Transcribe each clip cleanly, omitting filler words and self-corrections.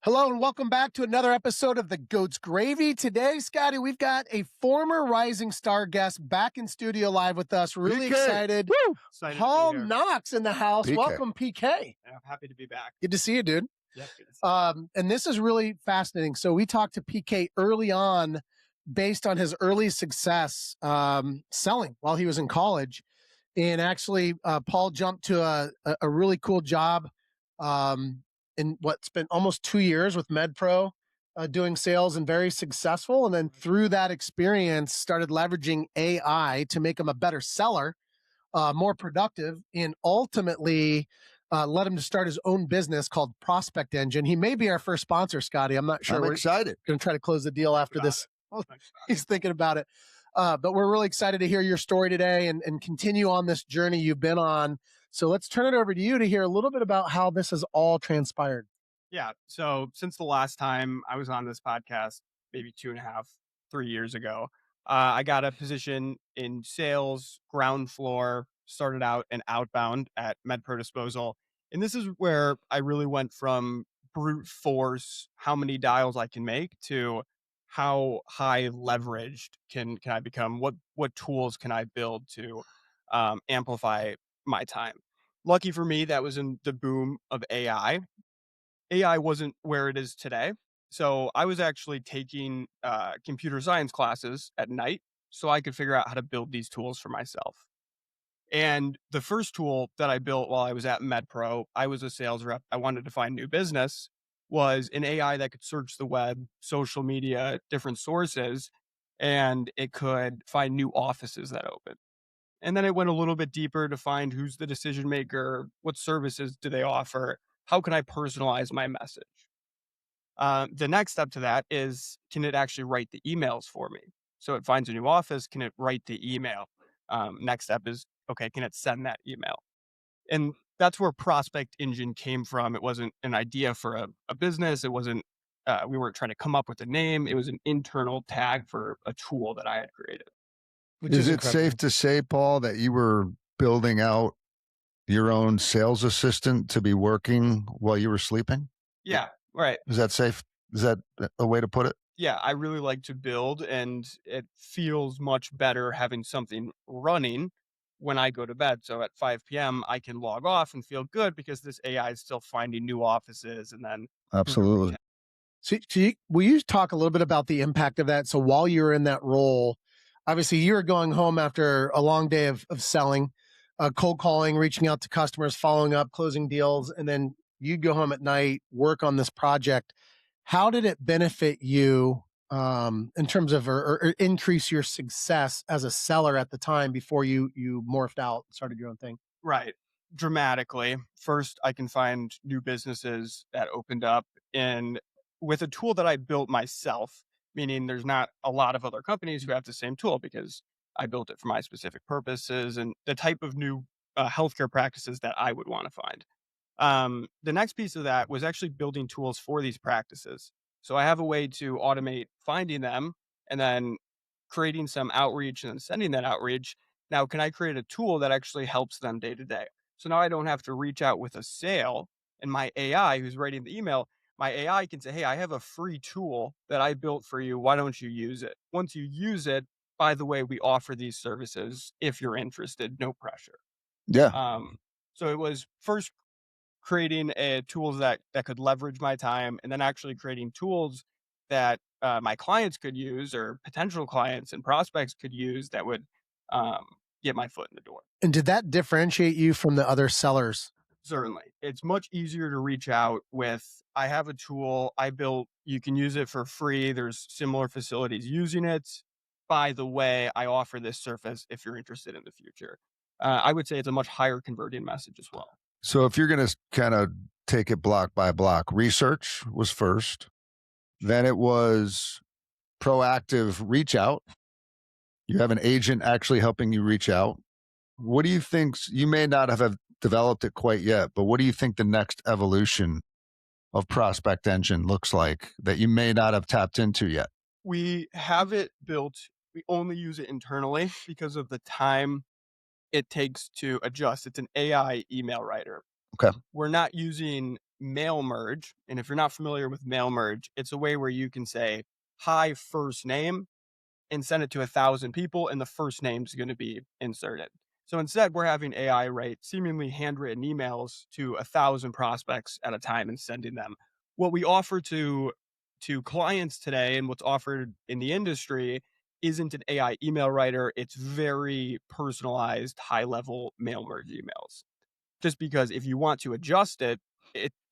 Hello and welcome back to another episode of the Goat's Gravy. Today, Scotty, we've got a former Rising Star guest back in studio live with us. Really PK. excited. Woo! Excited to be Paul here. Knox in the house. PK. Welcome, PK. And I'm happy to be back. Good to see you, dude. Yep, good to see you. And this is really fascinating. So we talked to PK early on based on his early success selling while he was in college. And actually, Paul jumped to a really cool job in what's been almost 2 years with MedPro, doing sales and very successful. And then through that experience, started leveraging AI to make him a better seller, more productive, and ultimately led him to start his own business called Prospect Engine. He may be our first sponsor, Scotty. I'm not sure. I'm We're excited. going to try to close the deal after this. He's thinking about it. But we're really excited to hear your story today and continue on this journey you've been on. So let's turn it over to you to hear a little bit about how this has all transpired. Yeah. So since the last time I was on this podcast, maybe 2.5, 3 years ago, I got a position in sales, ground floor, started out and outbound at MedPro Disposal. And this is where I really went from brute force, how many dials I can make, to how high leveraged can I become? What tools can I build to amplify my time? Lucky for me, that was in the boom of AI. AI wasn't where it is today. So I was actually taking computer science classes at night so I could figure out how to build these tools for myself. And the first tool that I built while I was at MedPro, I was a sales rep. I wanted to find new business, was an AI that could search the web, social media, different sources, and it could find new offices that open. And then it went a little bit deeper to find who's the decision maker, what services do they offer, how can I personalize my message? The next step to that is, can it actually write the emails for me? So it finds a new office, can it write the email? Next step is, okay, can it send that email? And that's where Prospect Engine came from. It wasn't an idea for a business. It wasn't, we weren't trying to come up with a name. It was an internal tag for a tool that I had created. Which Is it incredible. safe to say, Paul, that you were building out your own sales assistant to be working while you were sleeping? Yeah, right. Is that safe? Is that a way to put it? Yeah, I really like to build, and it feels much better having something running when I go to bed. So at 5 p.m., I can log off and feel good because this AI is still finding new offices and then Absolutely. Will you talk a little bit about the impact of that? So while you were in that role, obviously you were going home after a long day of selling, cold calling, reaching out to customers, following up, closing deals, and then you'd go home at night, work on this project. How did it benefit you in terms of or increase your success as a seller at the time before you morphed out and started your own thing? Right. Dramatically. First, I can find new businesses that opened up, and with a tool that I built myself, meaning there's not a lot of other companies who have the same tool because I built it for my specific purposes and the type of new healthcare practices that I would want to find. The next piece of that was actually building tools for these practices. So I have a way to automate finding them and then creating some outreach and then sending that outreach. Now, can I create a tool that actually helps them day to day? So now I don't have to reach out with a sale, and my AI who's writing the email, my AI can say, hey, I have a free tool that I built for you. Why don't you use it? Once you use it, by the way, we offer these services if you're interested, no pressure. Yeah. So it was first creating tools that could leverage my time, and then actually creating tools that my clients could use, or potential clients and prospects could use, that would um, get my foot in the door. And did that differentiate you from the other sellers? Certainly. It's much easier to reach out with, I have a tool I built, you can use it for free. There's similar facilities using it. By the way, I offer this service if you're interested in the future. I would say it's a much higher converting message as well. So if you're going to kind of take it block by block, research was first, then it was proactive reach out. You have an agent actually helping you reach out. What do you think? You may not have developed it quite yet, but what do you think the next evolution of Prospect Engine looks like that you may not have tapped into yet? We have it built. We only use it internally because of the time it takes to adjust. It's an AI email writer. Okay. We're not using mail merge. And if you're not familiar with mail merge, it's a way where you can say, hi, first name, and send it to 1,000 people, and the first name's going to be inserted. So instead, we're having AI write seemingly handwritten emails to 1,000 prospects at a time and sending them. What we offer to clients today, and what's offered in the industry, isn't an AI email writer. It's very personalized, high level mail merge emails. Just because if you want to adjust it,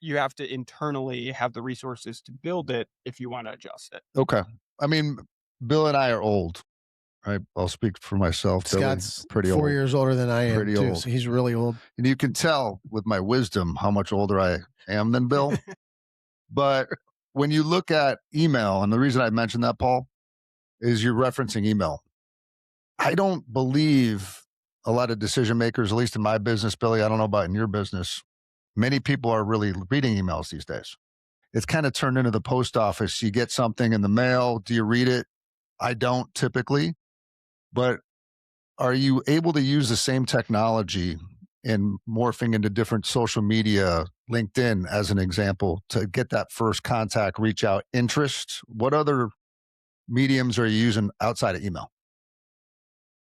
you have to internally have the resources to build it if you want to adjust it. Okay. I mean, Bill and I are old. Right? I'll speak for myself, Billy. Scott's Pretty 4 years older than I am, Pretty too. old. So he's really old. And you can tell with my wisdom how much older I am than Bill. But when you look at email, and the reason I mentioned that, Paul, is you're referencing email. I don't believe a lot of decision makers, at least in my business, Billy, I don't know about in your business, many people are really reading emails these days. It's kind of turned into the post office. You get something in the mail. Do you read it? I don't typically. But are you able to use the same technology in morphing into different social media, LinkedIn as an example, to get that first contact, reach out, interest? What other mediums are you using outside of email?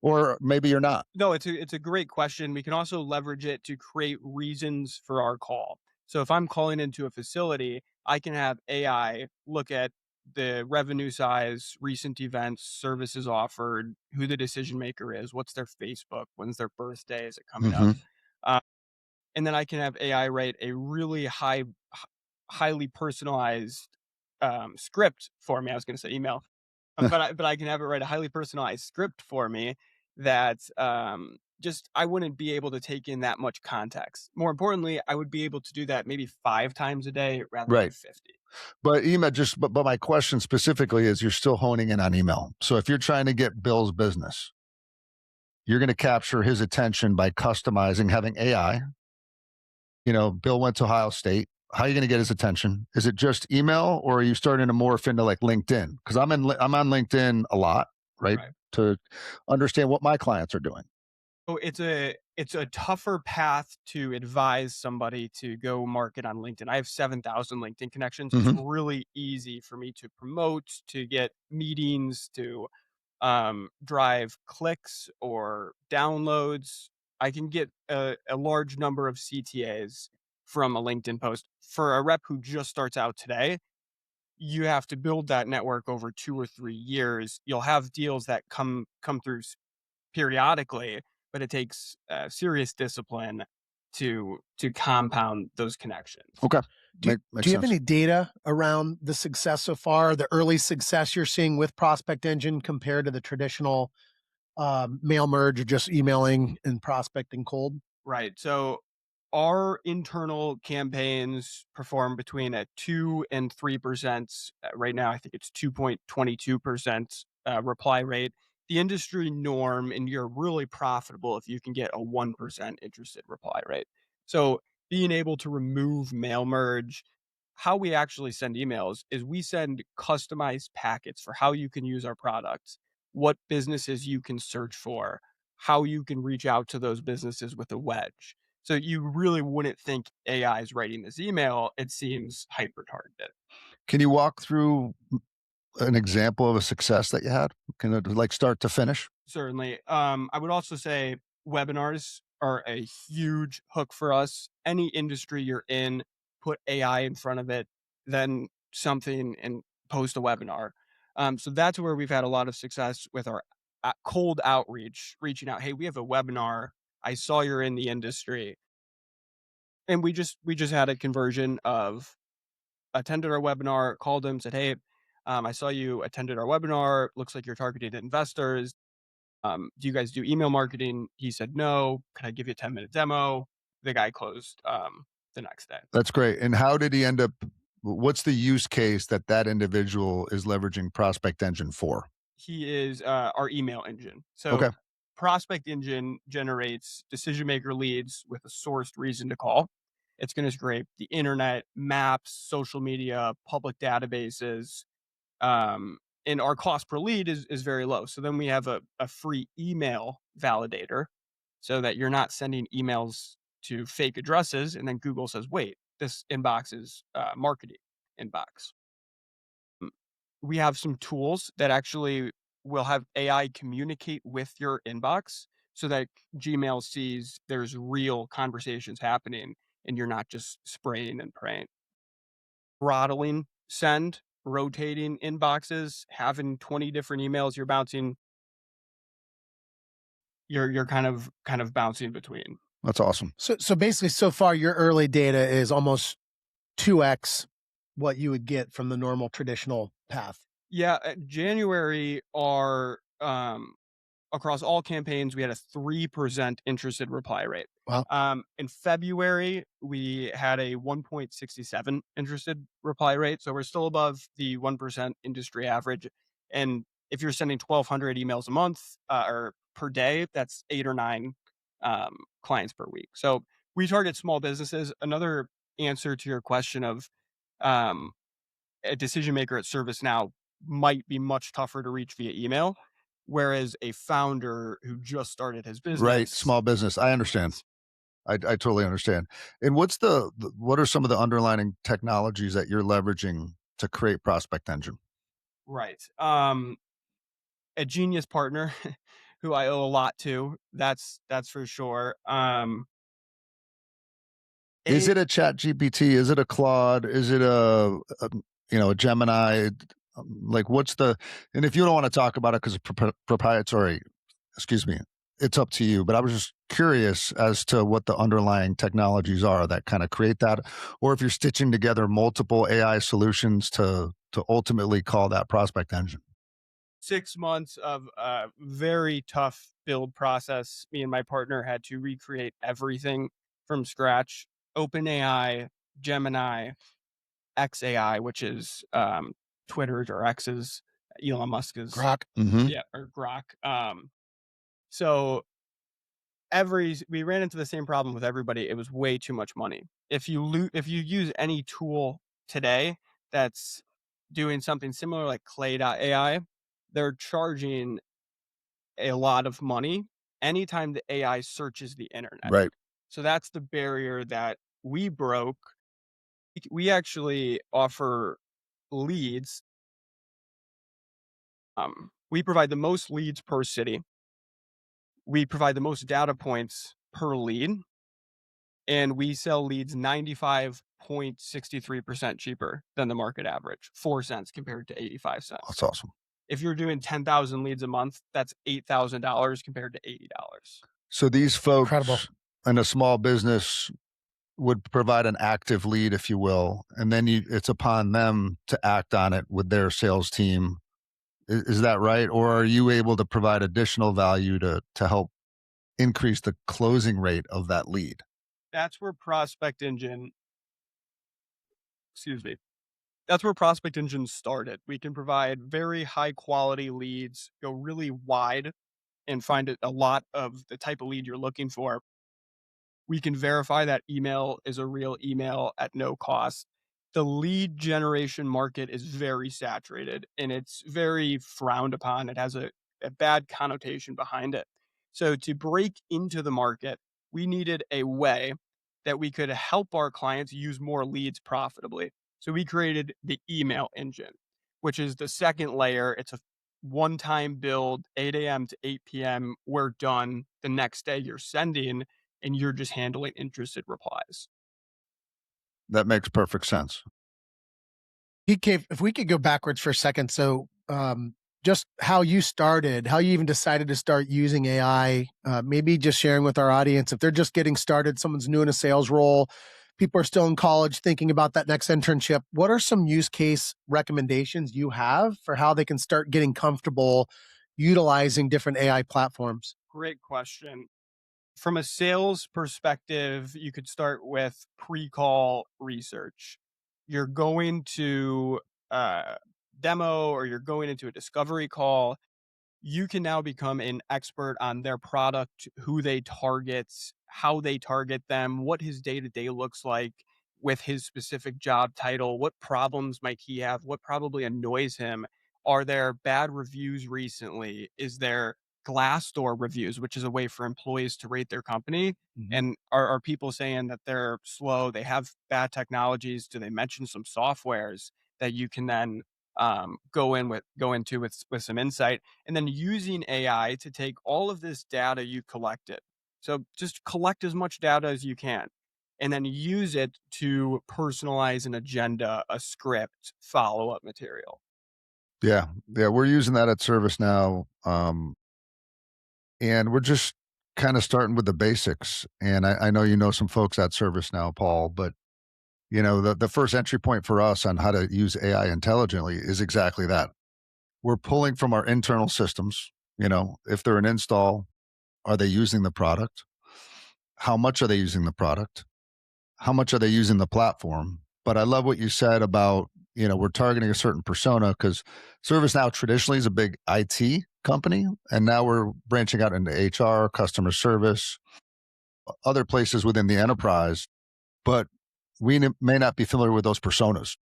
Or maybe you're not. No, it's a great question. We can also leverage it to create reasons for our call. So if I'm calling into a facility, I can have AI look at the revenue size, recent events, services offered, who the decision maker is, what's their Facebook, when's their birthday, is it coming up? Mm-hmm. Uh, and then I can have AI write a really highly personalized script for me. I was going to say email, but I can have it write a highly personalized script for me that just I wouldn't be able to take in that much context. More importantly, I would be able to do that maybe 5 times a day rather than Right. 50. But email but my question specifically is you're still honing in on email. So if you're trying to get Bill's business, you're going to capture his attention by customizing, having AI. Bill went to Ohio State. How are you going to get his attention? Is it just email, or are you starting to morph into like LinkedIn? Because I'm on LinkedIn a lot, right? Right. To understand what my clients are doing. So it's a tougher path to advise somebody to go market on LinkedIn. I have 7,000 LinkedIn connections. It's Mhm. really easy for me to promote, to get meetings, to drive clicks or downloads. I can get a large number of CTAs from a LinkedIn post. For a rep who just starts out today, you have to build that network over 2 or 3 years. You'll have deals that come through periodically, but it takes serious discipline to compound those connections. Okay. Do Makes you have sense. any data around the success so far, the early success you're seeing with Prospect Engine compared to the traditional mail merge or just emailing and prospecting cold? Right. So our internal campaigns perform between a 2 and 3%. Right now, I think it's 2.22% reply rate. The industry norm, and you're really profitable if you can get a 1% interested reply rate. So being able to remove mail merge, how we actually send emails is we send customized packets for how you can use our products, what businesses you can search for, how you can reach out to those businesses with a wedge. So you really wouldn't think AI is writing this email. It seems hyper targeted. Can you walk through an example of a success that you had? Can it like start to finish? Certainly. I would also say webinars are a huge hook for us. Any industry you're in, put AI in front of it, then something and post a webinar. So that's where we've had a lot of success with our cold outreach, reaching out. Hey, we have a webinar. I saw you're in the industry, and we just had a conversion of attended our webinar, called him, said, "Hey, I saw you attended our webinar. Looks like you're targeted investors. Do you guys do email marketing?" He said, "No. Can I give you a 10-minute demo?" The guy closed the next day. That's great. And how did he end up? What's the use case that individual is leveraging Prospect Engine for? He is our email engine. So Okay. Prospect Engine generates decision maker leads with a sourced reason to call. It's going to scrape the internet, maps, social media, public databases, and our cost per lead is very low. So then we have a free email validator so that you're not sending emails to fake addresses. And then Google says, wait, this inbox is marketing inbox. We have some tools that actually will have AI communicate with your inbox so that Gmail sees there's real conversations happening and you're not just spraying and praying. Throttling send, rotating inboxes, having 20 different emails you're bouncing, you're kind of bouncing between. That's awesome. So basically, so far, your early data is almost 2x what you would get from the normal traditional path. Yeah, January are across all campaigns, we had a 3% interested reply rate. Wow. In February, we had a 1.67 interested reply rate. So we're still above the 1% industry average. And if you're sending 1,200 emails a month or per day, that's 8 or 9 clients per week. So we target small businesses. Another answer to your question of um, a decision maker at ServiceNow might be much tougher to reach via email, whereas a founder who just started his business, Right. Small business. I understand. I totally understand. And what are some of the underlying technologies that you're leveraging to create Prospect Engine? right? A genius partner who I owe a lot to. That's for sure. Is A it a Chat GPT? Is it a Claude? Is it a Gemini? Like what's the, and if you don't want to talk about it because it's proprietary, excuse me, it's up to you. But I was just curious as to what the underlying technologies are that kind of create that, or if you're stitching together multiple AI solutions to ultimately call that Prospect Engine. 6 months of a very tough build process. Me and my partner had to recreate everything from scratch. OpenAI, Gemini, XAI, which is Twitter's or X's, Elon Musk's, Grok. Mm-hmm. yeah, or Grok. So we ran into the same problem with everybody. It was way too much money. If you use any tool today that's doing something similar like Clay.ai, they're charging a lot of money anytime the AI searches the internet. Right. So that's the barrier that we broke. We actually offer leads. We provide the most leads per city. We provide the most data points per lead, and we sell leads 95.63% cheaper than the market average, 4 cents compared to 85 cents. That's awesome. If you're doing 10,000 leads a month, that's $8,000 compared to $80. So these folks Incredible. in a small business would provide an active lead, if you will, and then it's upon them to act on it with their sales team. Is that right? Or are you able to provide additional value to help increase the closing rate of that lead? That's where Prospect Engine, excuse me, that's where Prospect Engine started. We can provide very high quality leads, go really wide and find a lot of the type of lead you're looking for. We can verify that email is a real email at no cost. The lead generation market is very saturated and it's very frowned upon. It has a bad connotation behind it. So, to break into the market, we needed a way that we could help our clients use more leads profitably. So, we created the email engine, which is the second layer. It's a one time build, 8 a.m. to 8 p.m. We're done. The next day, you're sending and you're just handling interested replies. That makes perfect sense. PK, if we could go backwards for a second. So, just how you started, how you even decided to start using AI, maybe just sharing with our audience, if they're just getting started, someone's new in a sales role, people are still in college thinking about that next internship. What are some use case recommendations you have for how they can start getting comfortable utilizing different AI platforms? Great question. From a sales perspective, you could start with pre-call research. You're going to a demo or you're going into a discovery call. You can now become an expert on their product, who they target, how they target them, what his day to day looks like with his specific job title, what problems might he have, what probably annoys him. Are there bad reviews recently? Is there Glassdoor reviews, which is a way for employees to rate their company. Mhm. And are people saying that they're slow, they have bad technologies? Do they mention some softwares that you can then go into with some insight, and then using AI to take all of this data you collected. So just collect as much data as you can, and then use it to personalize an agenda, a script, follow up material. Yeah, yeah, we're using that at ServiceNow, and we're just kind of starting with the basics. And I know you know some folks at ServiceNow, Paul, but the first entry point for us on how to use AI intelligently is exactly that. We're pulling from our internal systems. If they're an install, are they using the product? How much are they using the product? How much are they using the platform? But I love what you said about, we're targeting a certain persona because ServiceNow traditionally is a big IT company. And now we're branching out into HR, customer service, other places within the enterprise. But may not be familiar with those personas.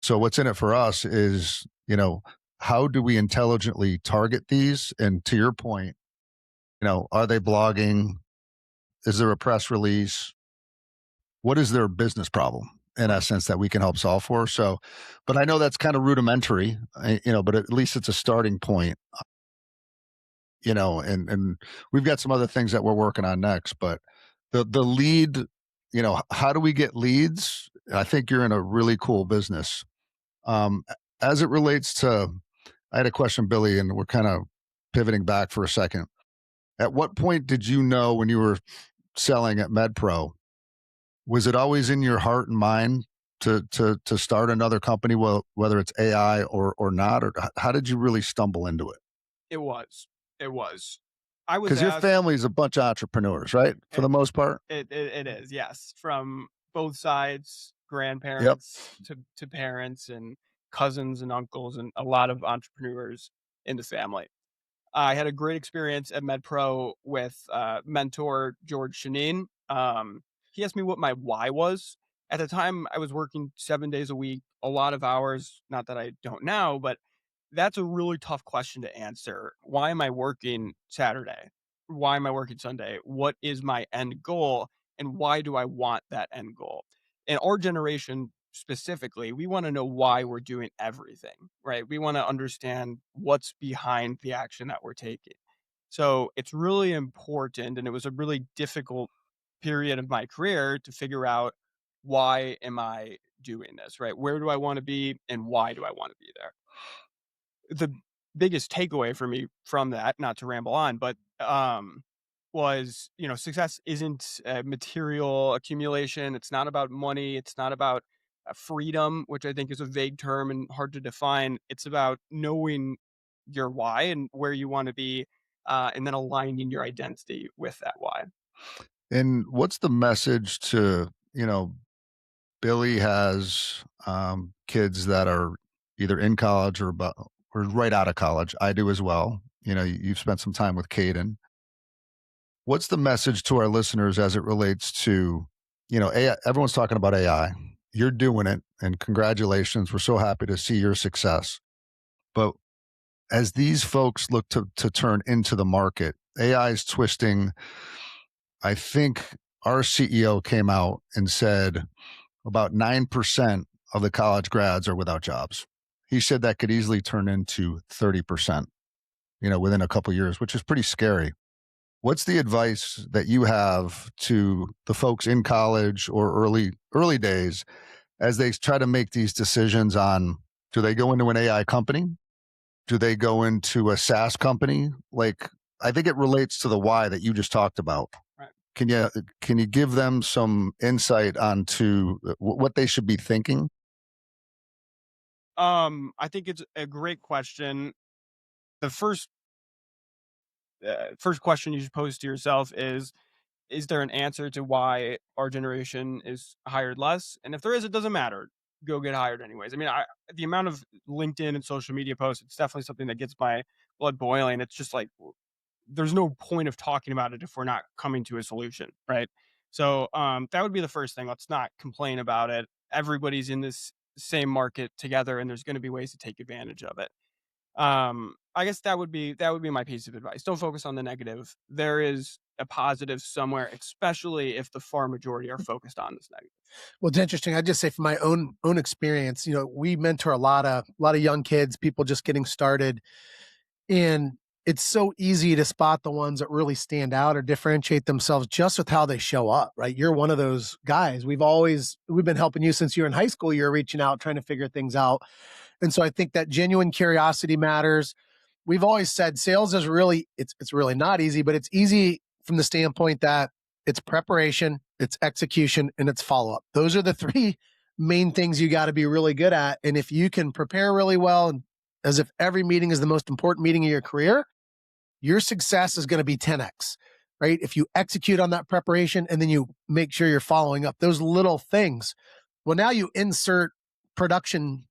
So what's in it for us is, how do we intelligently target these? And to your point, are they blogging? Is there a press release? What is their business problem in Right. essence that we can help solve for? So, but I know that's kind of rudimentary, but at least it's a starting point, and we've got some other things that we're working on next, but the lead, how do we get leads? I think you're in a really cool business. Um, as it relates to, I had a question, Billy, and we're kind of pivoting back for a second. At what point did you know when you were selling at MedPro? Was it always in your heart and mind to start another company, well, whether it's AI or not, or how did you really stumble into it? It was. It was. I was Because your asked. family is a bunch of entrepreneurs, right? For It, the most part. it is, yes, from both sides, Yep. grandparents to parents and cousins and uncles, and a lot of entrepreneurs in the family. I had a great experience at MedPro with mentor George Shanine. He asked me what my why was. At the time, I was working 7 days a week, a lot of hours. Not that I don't now, but that's a really tough question to answer. Why am I working Saturday? Why am I working Sunday? What is my end goal? And why do I want that end goal? In our generation specifically, we want to know why we're doing everything, right? We want to understand what's behind the action that we're taking. So it's really important. And it was a really difficult period of my career to figure out, why am I doing this, right? Where do I want to be and why do I want to be there? The biggest takeaway for me from that, not to ramble on, but was, success isn't material accumulation. It's not about money. It's not about freedom, which I think is a vague term and hard to define. It's about knowing your why and where you want to be, and then aligning your identity with that why. And what's the message to, Billy has kids that are either in college or right out of college. I do as well. You've spent some time with Caden. What's the message to our listeners as it relates to, AI? Everyone's talking about AI. You're doing it, and congratulations. We're so happy to see your success. But as these folks look to turn into the market, AI is twisting. I think our CEO came out and said about 9% of the college grads are without jobs. He said that could easily turn into 30%, within a couple years, which is pretty scary. What's the advice that you have to the folks in college or early days as they try to make these decisions on, do they go into an AI company? Do they go into a SaaS company? Like, I think it relates to the why that you just talked about. Right. Can you give them some insight onto what they should be thinking? I think it's a great question. The first question you should pose to yourself is there an answer to why our generation is hired less? And if there is, it doesn't matter. Go get hired anyways. I mean, the amount of LinkedIn and social media posts, it's definitely something that gets my blood boiling. It's just like, there's no point of talking about it if we're not coming to a solution, right? So that would be the first thing. Let's not complain about it. Everybody's in this same market together, and there's going to be ways to take advantage of it. I guess that would be my piece of advice. Don't focus on the negative. There is a positive somewhere, especially if the far majority are focused on this negative. Well, it's interesting. I just say from my own experience, we mentor a lot of young kids, people just getting started, and it's so easy to spot the ones that really stand out or differentiate themselves just with how they show up, right? You're one of those guys. We've been helping you since you were in high school. You're reaching out, trying to figure things out. And so I think that genuine curiosity matters. We've always said sales is it's really not easy, but it's easy from the standpoint that it's preparation, it's execution, and it's follow-up. Those are the three main things you got to be really good at. And if you can prepare really well, and as if every meeting is the most important meeting of your career, your success is going to be 10x, right? If you execute on that preparation and then you make sure you're following up those little things. Well, now you insert production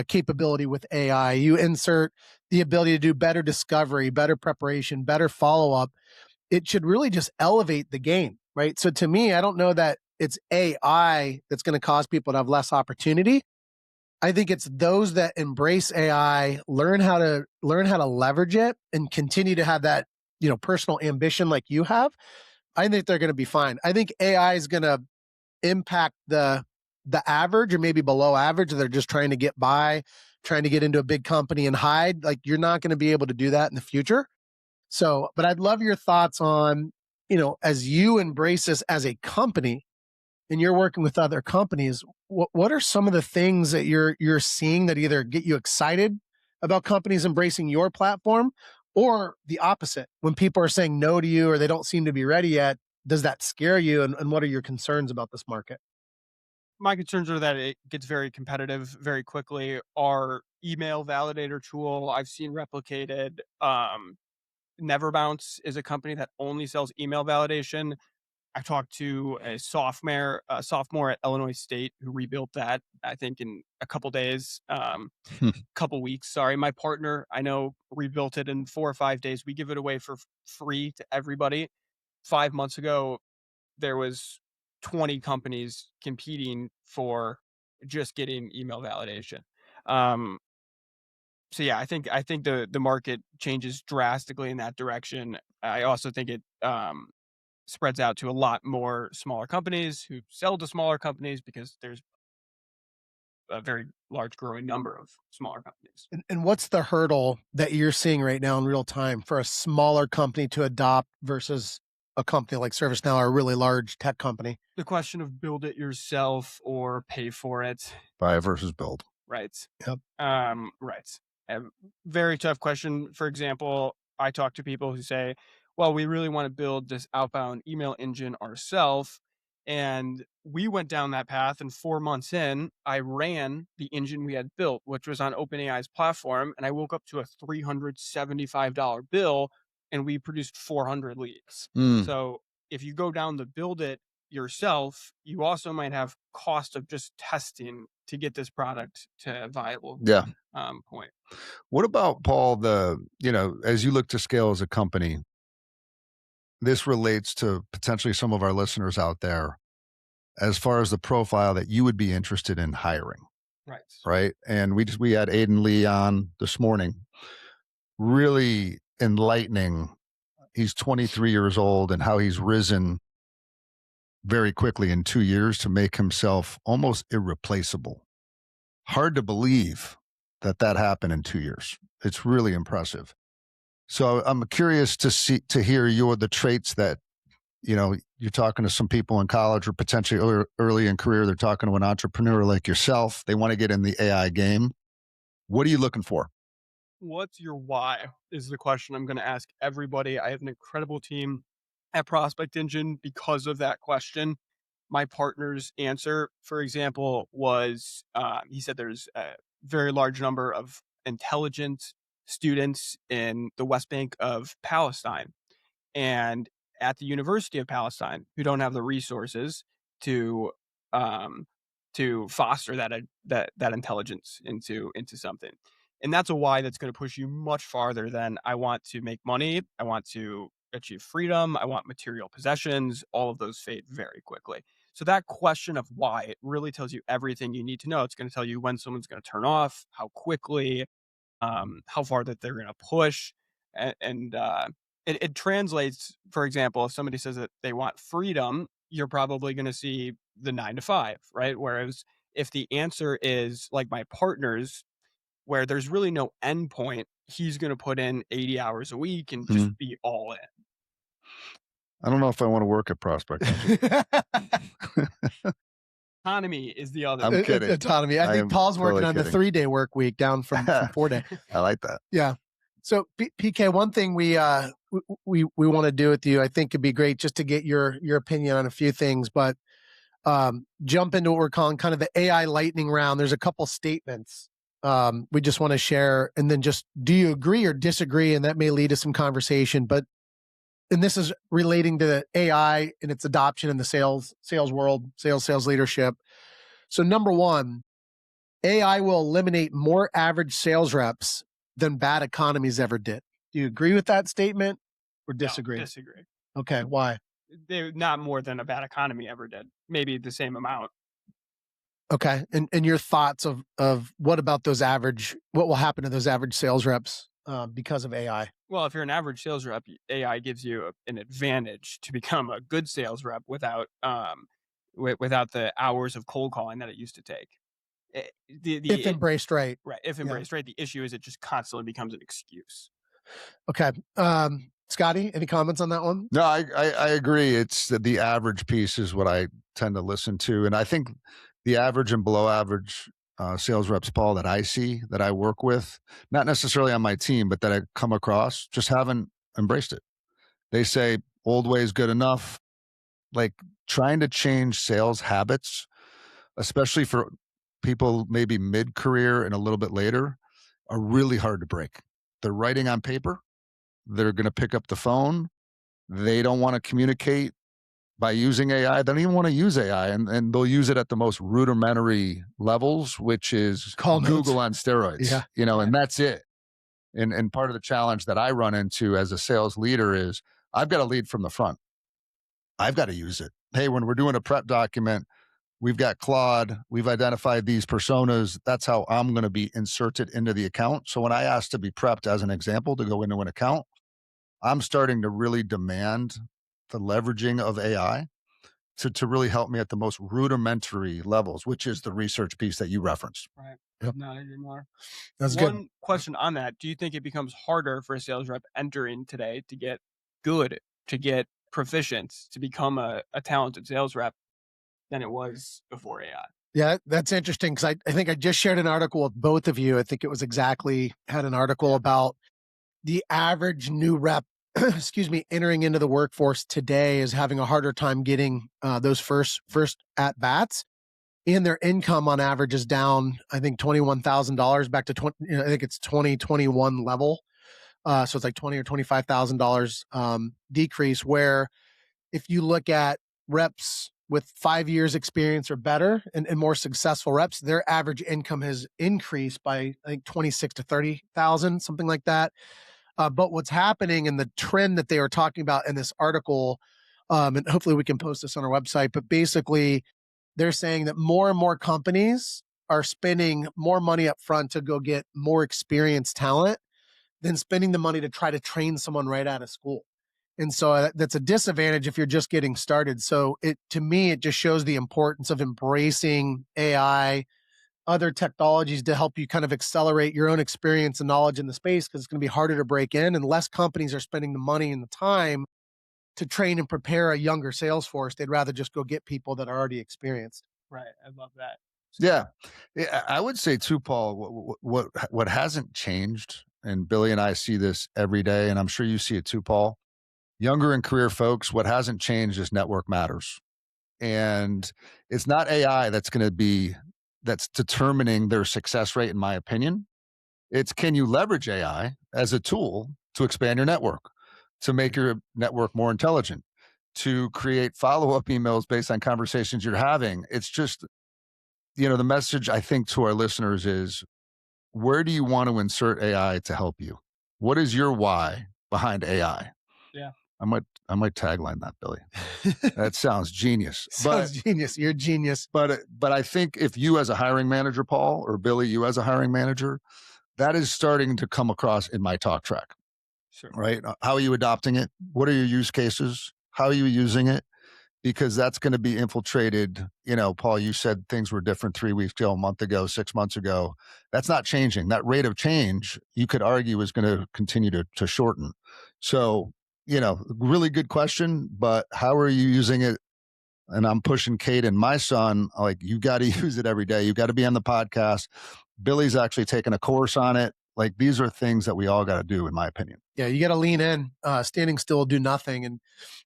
capability with AI, you insert the ability to do better discovery, better preparation, better follow up. It should really just elevate the game, right? So to me, I don't know that it's AI that's going to cause people to have less opportunity. I think it's those that embrace AI, learn how to leverage it and continue to have that, personal ambition like you have. I think they're going to be fine. I think AI is going to impact the average or maybe below average. They're just trying to get by, trying to get into a big company and hide. Like you're not going to be able to do that in the future. So, but I'd love your thoughts on, as you embrace this as a company, and you're working with other companies, what are some of the things that you're seeing that either get you excited about companies embracing your platform, or the opposite? When people are saying no to you or they don't seem to be ready yet, does that scare you? And what are your concerns about this market? My concerns are that it gets very competitive very quickly. Our email validator tool I've seen replicated. Neverbounce is a company that only sells email validation. I talked to a sophomore at Illinois State who rebuilt that, I think, in a couple days, couple weeks. Sorry, my partner I know rebuilt it in 4 or 5 days. We give it away for free to everybody. 5 months ago, there was 20 companies competing for just getting email validation. Um, so yeah, I think the market changes drastically in that direction. I also think it spreads out to a lot more smaller companies who sell to smaller companies because there's a very large growing number of smaller companies. And what's the hurdle that you're seeing right now in real time for a smaller company to adopt versus a company like ServiceNow or a really large tech company? The question of build it yourself or pay for it, Buy versus build. right? Yep. Right. A very tough question. For example, I talk to people who say, well, we really want to build this outbound email engine ourselves. And we went down that path. And 4 months in, I ran the engine we had built, which was on OpenAI's platform. And I woke up to a $375 bill and we produced 400 leads. Mm, So if you go down the build it yourself, you also might have cost of just testing to get this product to a viable yeah. point. What about Paul? As you look to scale as a company, this relates to potentially some of our listeners out there as far as the profile that you would be interested in hiring, Right. right? And we had Aiden Lee on this morning, really enlightening. He's 23 years old and how he's risen very quickly in 2 years to make himself almost irreplaceable. Hard to believe that happened in 2 years. It's really impressive. So I'm curious to hear the traits that you're talking to some people in college or potentially early in career. They're talking to an entrepreneur like yourself. They want to get in the AI game. What are you looking for? What's your why is the question I'm going to ask everybody. I have an incredible team at Prospect Engine because of that question. My partner's answer, for example, was he said there's a very large number of intelligent students in the West Bank of Palestine and at the University of Palestine who don't have the resources to um, foster that intelligence into something. And that's a why that's going to push you much farther than I want to make money. I want to achieve freedom. I want material possessions. All of those fade very quickly. So that question of why, it really tells you everything you need to know. It's going to tell you when someone's going to turn off, how quickly, how far that they're going to push, and it translates. For example, if somebody says that they want freedom, you're probably going to see the 9 to 5, right? Whereas if the answer is like my partner's, where there's really no end point, he's going to put in 80 hours a week and just Mhm. be all in. I don't know if I want to work at Prospect. Autonomy is the other. I'm kidding. Autonomy. I think am Paul's working totally on the kidding. 3-day work week down from 4-day. I like that. Yeah. So PK, one thing we want to do with you, I think it'd be great just to get your opinion on a few things, but jump into what we're calling kind of the AI lightning round. There's a couple statements we just want to share, and then just do you agree or disagree, and that may lead to some conversation. And this is relating to the AI and its adoption in the sales world, sales leadership. So number one, AI will eliminate more average sales reps than bad economies ever did. Do you agree with that statement or disagree? No, disagree. Okay, why? They're not more than a bad economy ever did. Maybe the same amount. Okay, and your thoughts of what about what will happen to those average sales reps because of AI? Well, if you're an average sales rep, AI gives you an advantage to become a good sales rep without without the hours of cold calling that it used to take. If embraced right. Right. If Yeah. embraced right, the issue is it just constantly becomes an excuse. Okay. Scotty, any comments on that one? No, I agree. It's the average piece is what I tend to listen to. And I think the average and below average sales reps, Paul, that I see, that I work with, not necessarily on my team, but that I come across, just haven't embraced it. They say old way is good enough. Like trying to change sales habits, especially for people maybe mid-career and a little bit later, are really hard to break. They're writing on paper. They're going to pick up the phone. They don't want to communicate by using AI. They don't even want to use AI, and they'll use it at the most rudimentary levels, which is Call notes. Google on steroids. Yeah. And that's it. And part of the challenge that I run into as a sales leader is I've got to lead from the front. I've got to use it. Hey, when we're doing a prep document, we've got Claude, we've identified these personas. That's how I'm going to be inserted into the account. So when I ask to be prepped as an example to go into an account, I'm starting to really demand the leveraging of AI to really help me at the most rudimentary levels, which is the research piece that you referenced. Right. Yep. Not anymore. That's good. One question on that. Do you think it becomes harder for a sales rep entering today to get good, to get proficient, to become a talented sales rep than it was before AI? Yeah, that's interesting because I think I just shared an article with both of you. I think it was had an article about the average new rep, excuse me, entering into the workforce today is having a harder time getting those first at bats, and their income on average is down. I think $21,000 back to 20. I think it's 2021 level. So it's like $20,000 or $25,000 decrease. Where if you look at reps with 5 years experience or better and more successful reps, their average income has increased by I think 26 to 30,000, something like that. But what's happening and the trend that they were talking about in this article, and hopefully we can post this on our website, but basically they're saying that more and more companies are spending more money up front to go get more experienced talent than spending the money to try to train someone right out of school. And so that's a disadvantage if you're just getting started. So to me, it just shows the importance of embracing AI, other technologies to help you kind of accelerate your own experience and knowledge in the space, because it's going to be harder to break in and less companies are spending the money and the time to train and prepare a younger sales force. They'd rather just go get people that are already experienced. Right. I love that. Yeah. I would say too, Paul, what hasn't changed, and Billy and I see this every day, and I'm sure you see it too, Paul, younger and career folks, what hasn't changed is network matters. And it's not AI that's determining their success rate, in my opinion. It's can you leverage AI as a tool to expand your network, to make your network more intelligent, to create follow-up emails based on conversations you're having. It's just, the message I think to our listeners is, where do you want to insert AI to help you? What is your why behind AI? Yeah. I might tagline that, Billy. That sounds genius. Genius. You're a genius. But I think if you as a hiring manager, Paul, or Billy, you as a hiring manager, that is starting to come across in my talk track, Sure. right? How are you adopting it? What are your use cases? How are you using it? Because that's going to be infiltrated. Paul, you said things were different 3 weeks ago, a month ago, 6 months ago. That's not changing. That rate of change, you could argue, is going to continue to shorten. So, really good question, but how are you using it? And I'm pushing Kate and my son, like, you got to use it every day. You got to be on the podcast. Billy's actually taking a course on it. Like, these are things that we all got to do, in my opinion. Yeah, you got to lean in. Standing still, do nothing. And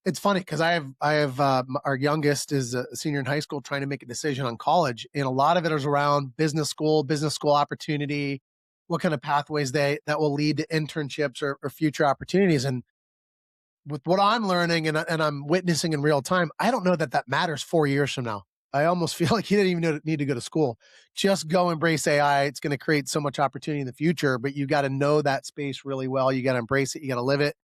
it's funny because I have our youngest is a senior in high school trying to make a decision on college, and a lot of it is around business school opportunity, what kind of pathways that will lead to internships or future opportunities. And with what I'm learning and I'm witnessing in real time, I don't know that matters 4 years from now. I almost feel like you didn't even need to go to school. Just go embrace AI. It's going to create so much opportunity in the future, but you got to know that space really well. You got to embrace it. You got to live it.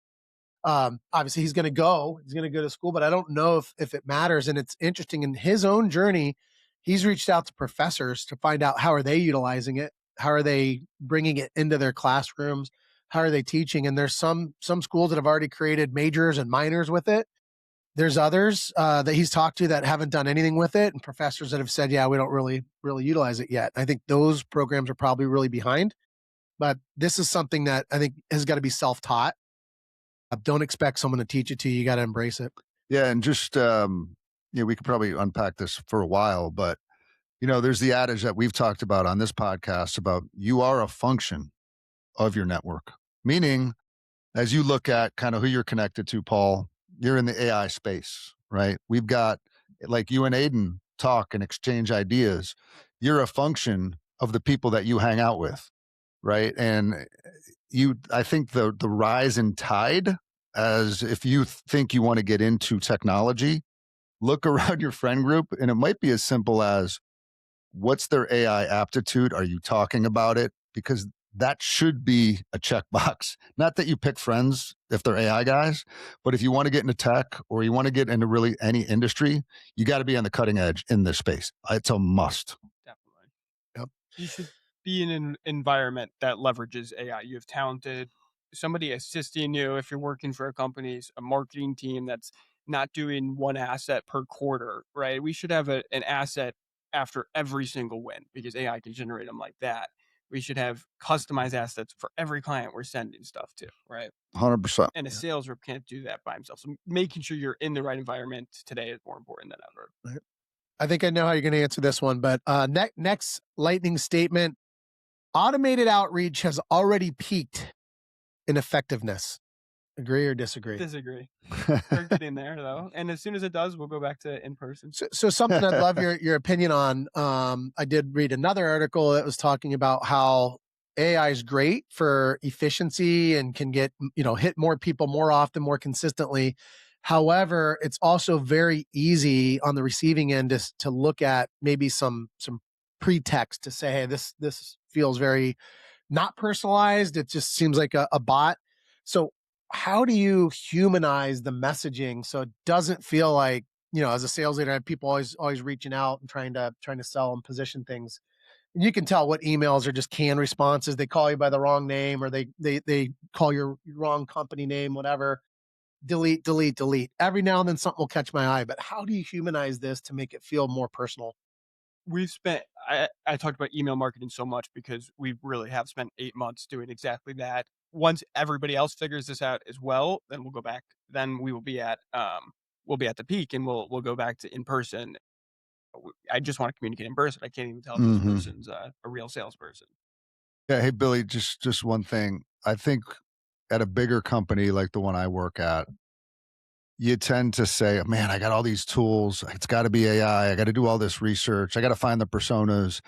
Obviously he's going to go to school, but I don't know if it matters. And it's interesting in his own journey, he's reached out to professors to find out how are they utilizing it? How are they bringing it into their classrooms? How are they teaching? And there's some schools that have already created majors and minors with it. There's others that he's talked to that haven't done anything with it, and professors that have said, "Yeah, we don't really utilize it yet." I think those programs are probably really behind, but this is something that I think has got to be self-taught. Don't expect someone to teach it to you. You got to embrace it. Yeah. And just, we could probably unpack this for a while, but, there's the adage that we've talked about on this podcast about you are a function of your network, meaning as you look at kind of who you're connected to, Paul, you're in the AI space, right? We've got, like, you and Aiden talk and exchange ideas. You're a function of the people that you hang out with, right? And I think the rise in tide, as if you think you want to get into technology, look around your friend group, and it might be as simple as, what's their AI aptitude? Are you talking about it? Because that should be a checkbox. Not that you pick friends if they're AI guys, but if you want to get into tech or you want to get into really any industry, you got to be on the cutting edge in this space. It's a must. Definitely. Yep. You should be in an environment that leverages AI. You have talented somebody assisting you if you're working for a company, a marketing team that's not doing one asset per quarter, right? We should have an asset after every single win because AI can generate them like that. We should have customized assets for every client we're sending stuff to, right? 100%. And a sales rep can't do that by himself. So making sure you're in the right environment today is more important than ever. I think I know how you're going to answer this one, but next lightning statement: automated outreach has already peaked in effectiveness. Agree or disagree? Disagree. We're getting there though, and as soon as it does, we'll go back to in person. So something I'd love your opinion on. I did read another article that was talking about how AI is great for efficiency and can get hit more people more often, more consistently. However, it's also very easy on the receiving end to look at maybe some pretext to say, hey, this feels very not personalized. It just seems like a bot. So how do you humanize the messaging so it doesn't feel like, as a sales leader, I have people always reaching out and trying to sell and position things. And you can tell what emails are just canned responses. They call you by the wrong name, or they call your wrong company name, whatever. Delete, delete, delete. Every now and then something will catch my eye. But how do you humanize this to make it feel more personal? We've spent I talked about email marketing so much because we really have spent 8 months doing exactly that. Once everybody else figures this out as well, then we'll go back. Then we will be at the peak, and we'll go back to in person. I just want to communicate in person. I can't even tell if this person's a real salesperson. Yeah. Hey, Billy, just one thing. I think at a bigger company like the one I work at, you tend to say, man, I got all these tools. It's got to be AI. I got to do all this research. I got to find the personas.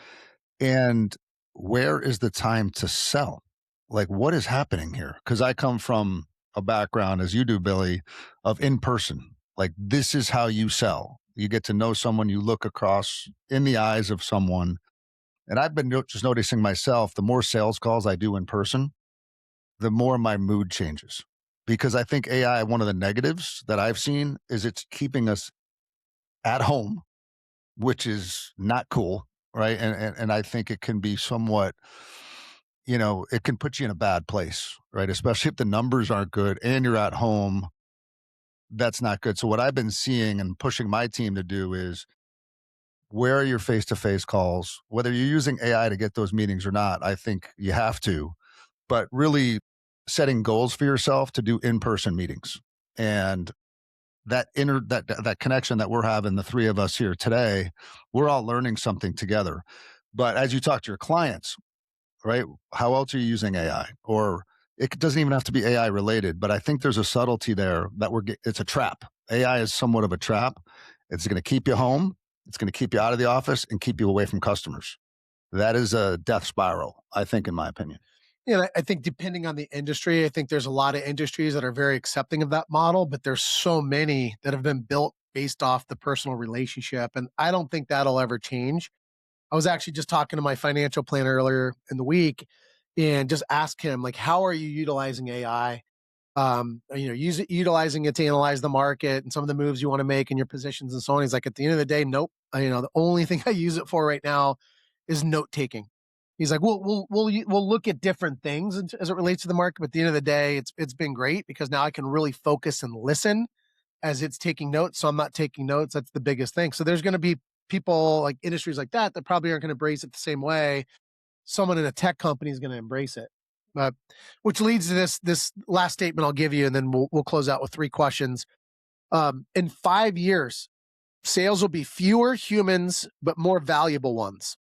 And where is the time to sell? Like, what is happening here? Because I come from a background, as you do, Billy, of in person. Like, this is how you sell. You get to know someone, you look across in the eyes of someone. And I've been just noticing myself, the more sales calls I do in person, the more my mood changes. Because I think AI, one of the negatives that I've seen is it's keeping us at home, which is not cool, right? And I think it can be somewhat it can put you in a bad place, right? Especially if the numbers aren't good and you're at home. That's not good. So what I've been seeing and pushing my team to do is, where are your face-to-face calls? Whether you're using AI to get those meetings or not, I think you have to, but really setting goals for yourself to do in-person meetings. And that connection that we're having, the three of us here today, we're all learning something together. But as you talk to your clients, right? How else are you using AI? Or it doesn't even have to be AI related, but I think there's a subtlety there that it's a trap. AI is somewhat of a trap. It's going to keep you home. It's going to keep you out of the office and keep you away from customers. That is a death spiral, I think, in my opinion. I think depending on the industry, I think there's a lot of industries that are very accepting of that model, but there's so many that have been built based off the personal relationship. And I don't think that'll ever change. I was actually just talking to my financial planner earlier in the week and just ask him, like, how are you utilizing AI? Utilizing it to analyze the market and some of the moves you want to make in your positions and so on. He's like, at the end of the day, nope. The only thing I use it for right now is note taking. He's like, we'll look at different things as it relates to the market, but at the end of the day, it's been great because now I can really focus and listen as it's taking notes. So I'm not taking notes. That's the biggest thing. So there's going to be people like industries like that probably aren't going to embrace it the same way someone in a tech company is going to embrace it. Which leads to this last statement I'll give you, and then we'll close out with 3 questions. In 5 years, sales will be fewer humans, but more valuable ones.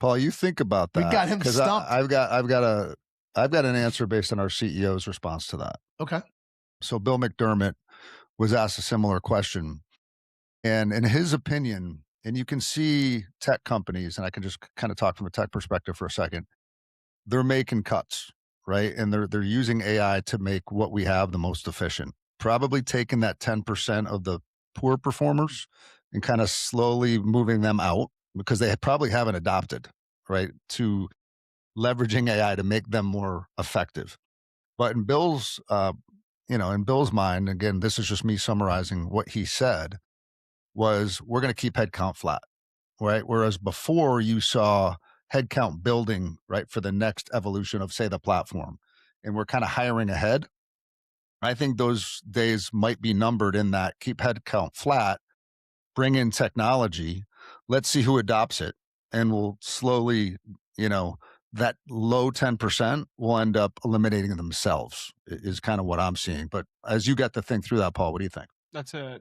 Paul, you think about that. We got him stumped. I've got an answer based on our CEO's response to that. Okay. So Bill McDermott was asked a similar question. And in his opinion, and you can see tech companies, and I can just kind of talk from a tech perspective for a second, they're making cuts, right? And they're using AI to make what we have the most efficient. Probably taking that 10% of the poor performers and kind of slowly moving them out because they probably haven't adopted, right, to leveraging AI to make them more effective. But in Bill's mind, again, this is just me summarizing what he said, was we're going to keep headcount flat, right? Whereas before you saw headcount building, right, for the next evolution of, say, the platform, and we're kind of hiring ahead. I think those days might be numbered in that keep headcount flat, bring in technology, let's see who adopts it, and we'll slowly, that low 10% will end up eliminating themselves is kind of what I'm seeing. But as you got to think through that, Paul, what do you think? That's a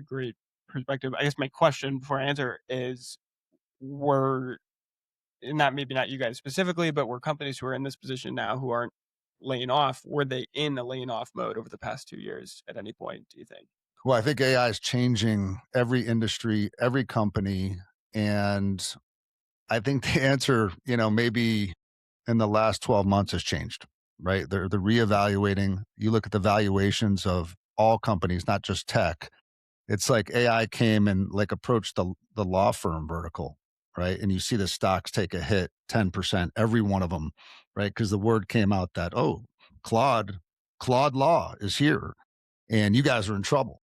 great perspective. I guess my question before I answer is, were maybe not you guys specifically, but were companies who are in this position now who aren't laying off, were they in a laying off mode over the past 2 years at any point, do you think? Well, I think AI is changing every industry, every company. And I think the answer, maybe in the last 12 months has changed, right? They're reevaluating. You look at the valuations of all companies, not just tech. It's like AI came and like approached the law firm vertical, right? And you see the stocks take a hit 10%, every one of them, right? Because the word came out that, oh, Claude Law is here and you guys are in trouble,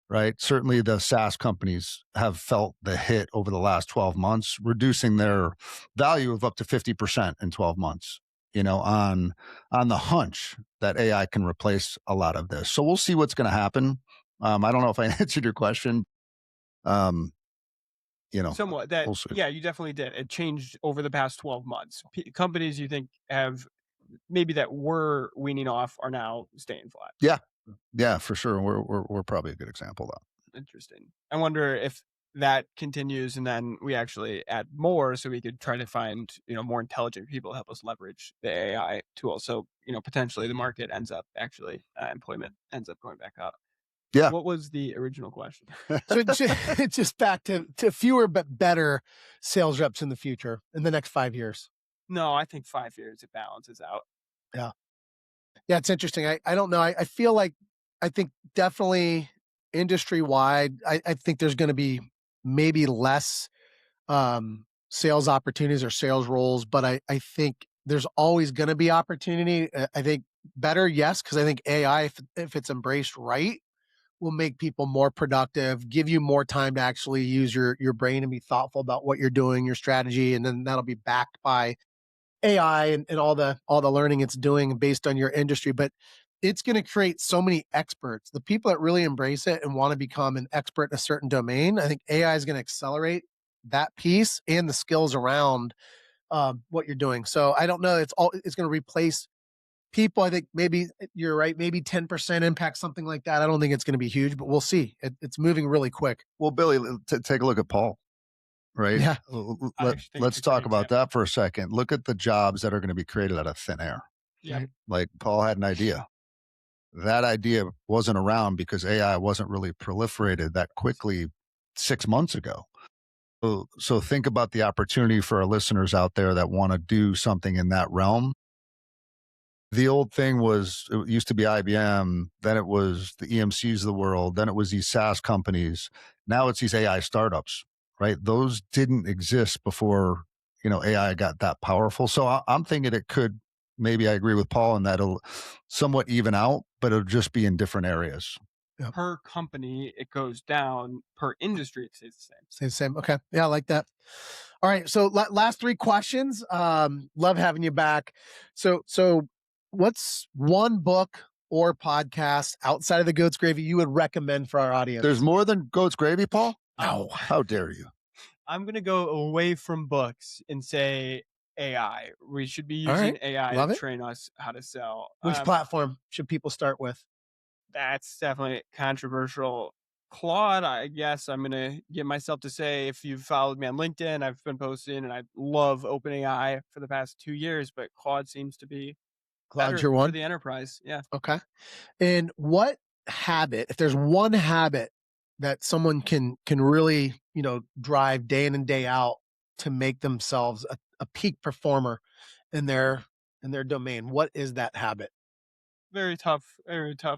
right? Certainly the SaaS companies have felt the hit over the last 12 months, reducing their value of up to 50% in 12 months, on the hunch that AI can replace a lot of this. So we'll see what's going to happen. I don't know if I answered your question. Somewhat. We'll see. Yeah, you definitely did. It changed over the past 12 months. Companies you think have maybe that were weaning off are now staying flat. Yeah, for sure. We're probably a good example of that. Interesting. I wonder if that continues and then we actually add more so we could try to find, more intelligent people to help us leverage the AI tool. So, potentially the market ends up actually, employment ends up going back up. Yeah. What was the original question? So it's just back to fewer but better sales reps in the future in the next 5 years. No, I think 5 years it balances out. Yeah, it's interesting. I don't know. I feel like I think definitely industry wide, I think there's going to be maybe less sales opportunities or sales roles, but I think there's always going to be opportunity. I think better? Yes, because I think AI, if it's embraced right, will make people more productive, give you more time to actually use your brain and be thoughtful about what you're doing, your strategy, and then that'll be backed by AI and all the learning it's doing based on your industry. But it's going to create so many experts. The people that really embrace it and want to become an expert in a certain domain, I think AI is going to accelerate that piece and the skills around what you're doing. So I don't know. It's going to replace people. I think maybe you're right. Maybe 10% impact, something like that. I don't think it's going to be huge, but we'll see. It's moving really quick. Well, Billy, take a look at Paul, right? Yeah. Let's talk about that for a second. Look at the jobs that are going to be created out of thin air. Yeah. Like Paul had an idea. That idea wasn't around because AI wasn't really proliferated that quickly 6 months ago. So think about the opportunity for our listeners out there that want to do something in that realm. The old thing was, it used to be IBM, then it was the EMCs of the world, then it was these SaaS companies. Now it's these AI startups, right? Those didn't exist before, AI got that powerful. So I'm thinking it could, maybe I agree with Paul in that it'll somewhat even out, but it'll just be in different areas. Per company, it goes down. Per industry, it stays the same. Stays the same. Okay. Yeah, I like that. All right. So last three questions. Love having you back. So what's one book or podcast outside of the Goat's Gravy you would recommend for our audience? There's more than Goat's Gravy, Paul? No. How dare you? I'm going to go away from books and say AI. We should be using AI Love to it. train us how to sell. Which platform should people start with? That's definitely controversial. Claude, I guess I'm going to get myself to say, if you've followed me on LinkedIn, I've been posting and I love OpenAI for the past 2 years, but Claude seems to be Claude's better your for one? the enterprise. Yeah. Okay. And what habit, if there's one habit that someone can really, drive day in and day out to make themselves a peak performer in their domain, what is that habit? Very tough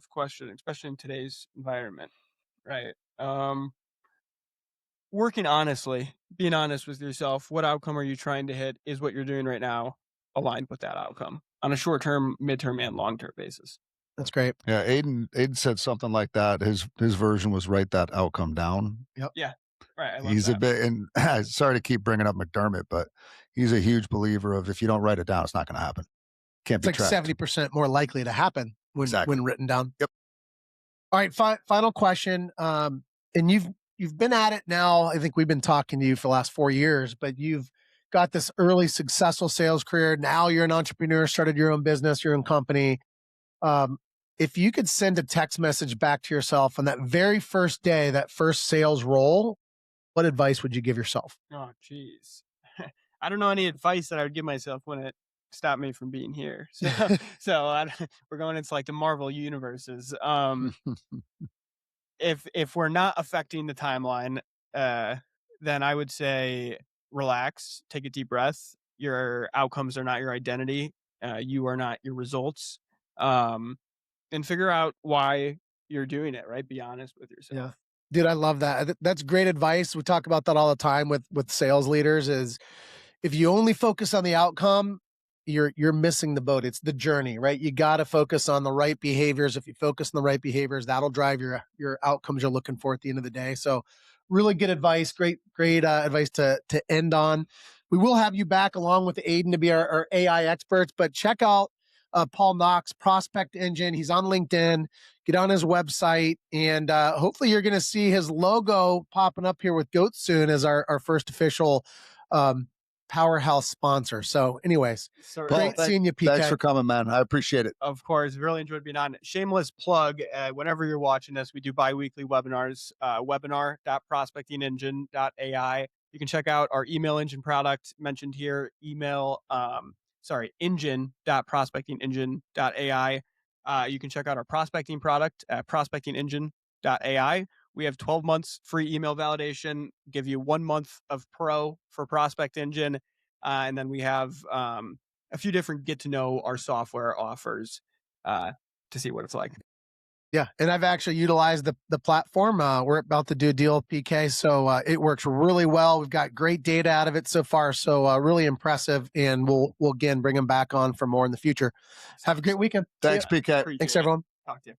question, especially in today's environment, right? Working honestly, being honest with yourself. What outcome are you trying to hit? Is what you're doing right now aligned with that outcome on a short term, midterm, and long term basis? That's great. Yeah, Aiden said something like that. His version was write that outcome down. Yep. Yeah. Right. I love He's that. a bit, and sorry to keep bringing up McDermott, but he's a huge believer of if you don't write it down, it's not going to happen. Can't It's be like tracked. 70% more likely to happen when written down. Yep. All right. Final question. And you've been at it now. I think we've been talking to you for the last 4 years, but you've got this early successful sales career. Now you're an entrepreneur, started your own business, your own company. Um, if you could send a text message back to yourself on that very first day, that first sales role, what advice would you give yourself? Oh, geez. I don't know any advice that I would give myself when it stopped me from being here. So we're going into like the Marvel universes. If we're not affecting the timeline, then I would say relax, take a deep breath. Your outcomes are not your identity. You are not your results. And figure out why you're doing it. Right. Be honest with yourself. Yeah. Dude, I love that. That's great advice. We talk about that all the time with sales leaders is if you only focus on the outcome, you're missing the boat. It's the journey, right? You got to focus on the right behaviors. If you focus on the right behaviors, that'll drive your outcomes you're looking for at the end of the day. So really good advice. Great advice to end on. We will have you back along with Aiden to be our AI experts, but check out Paul Knox, Prospect Engine. He's on LinkedIn. Get on his website, and hopefully you're going to see his logo popping up here with Goat soon as our first official powerhouse sponsor. So anyways, great seeing you, PK. Thanks for coming, man. I appreciate it. Of course, really enjoyed being on. Shameless plug, whenever you're watching this, we do bi-weekly webinars, webinar.prospectingengine.ai. You can check out our email engine product mentioned here, engine.prospectingengine.ai. You can check out our prospecting product at prospectingengine.ai. We have 12 months free email validation, give you 1 month of pro for Prospect Engine. And then we have a few different get to know our software offers to see what it's like. Yeah, and I've actually utilized the platform. We're about to do a deal with PK, so it works really well. We've got great data out of it so far, so really impressive. And we'll again bring them back on for more in the future. Have a great weekend. Thanks, PK. Appreciate Thanks, it. everyone. Talk to you.